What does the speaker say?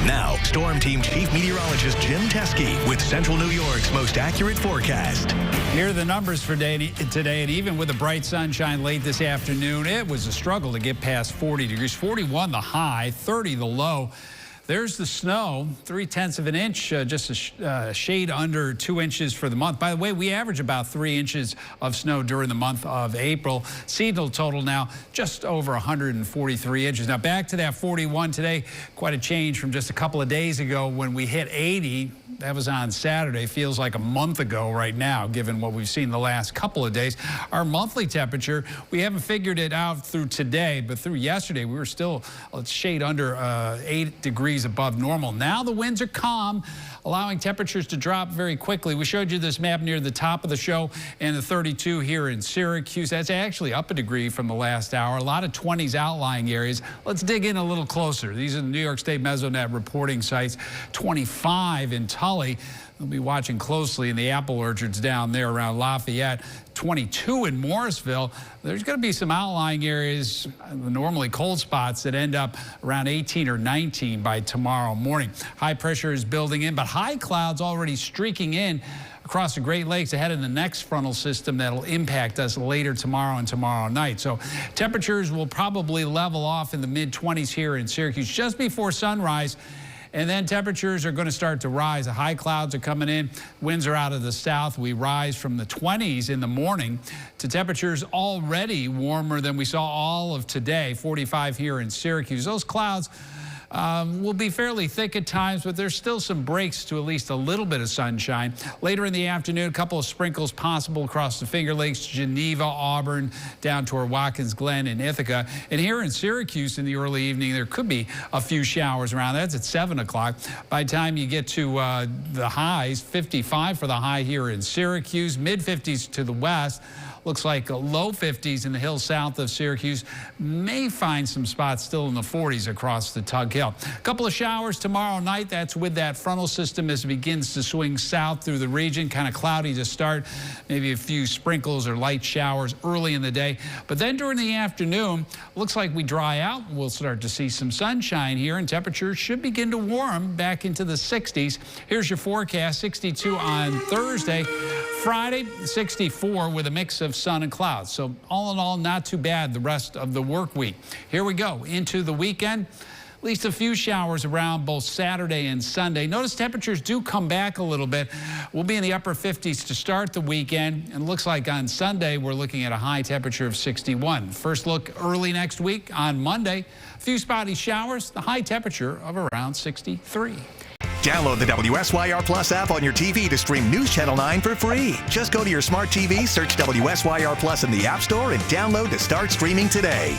Now, Storm Team Chief Meteorologist Jim Teske with Central New York's most accurate forecast. Here are the numbers for today, and even with the bright sunshine late this afternoon, it was a struggle to get past 40 degrees. 41 the high, 30 the low. There's the snow, 0.3 of an inch, just a shade under 2 inches for the month. By the way, we average about 3 inches of snow during the month of April. Seasonal total now just over 143 inches. Now back to that 41 today, quite a change from just a couple of days ago when we hit 80. That was on Saturday. Feels like a month ago right now, given what we've seen the last couple of days. Our monthly temperature, we haven't figured it out through today, but through yesterday, we were still a shade under 8 degrees above normal. Now the winds are calm, allowing temperatures to drop very quickly. We showed you this map near the top of the show, and the 32 here in Syracuse. That's actually up a degree from the last hour. A lot of 20s outlying areas. Let's dig in a little closer. These are the New York State Mesonet reporting sites. 25 in Tully. They'll be watching closely in the apple orchards down there around Lafayette. 22 in Morrisville. There's going to be some outlying areas, normally cold spots, that end up around 18 or 19 by tomorrow morning. High pressure is building in, but high clouds already streaking in across the Great Lakes ahead of the next frontal system that'll impact us later tomorrow and tomorrow night. So temperatures will probably level off in the mid-20s here in Syracuse just before sunrise. And then temperatures are going to start to rise. The high clouds are coming in. Winds are out of the south. We rise from the 20s in the morning to temperatures already warmer than we saw all of today. 45 here in Syracuse. Those clouds will be fairly thick at times, but there's still some breaks to at least a little bit of sunshine. Later in the afternoon, a couple of sprinkles possible across the Finger Lakes, Geneva, Auburn, down toward Watkins Glen and Ithaca. And here in Syracuse in the early evening, there could be a few showers around. That's at 7 o'clock. By the time you get to the highs, 55 for the high here in Syracuse, mid-50s to the west. Looks like low 50s in the hills south of Syracuse. May find some spots still in the 40s across the Tug Hill. A couple of showers tomorrow night. That's with that frontal system as it begins to swing south through the region. Kind of cloudy to start. Maybe a few sprinkles or light showers early in the day. But then during the afternoon, looks like we dry out. We'll start to see some sunshine here, and temperatures should begin to warm back into the 60s. Here's your forecast. 62 on Thursday. Friday, 64 with a mix of sun and clouds. So all in all, not too bad the rest of the work week. Here we go into the weekend. At least a few showers around both Saturday and Sunday. Notice temperatures do come back a little bit. We'll be in the upper 50s to start the weekend. And looks like on Sunday, we're looking at a high temperature of 61. First look early next week on Monday. A few spotty showers, the high temperature of around 63. Download the WSYR Plus app on your TV to stream News Channel 9 for free. Just go to your smart TV, search WSYR Plus in the App Store, and download to start streaming today.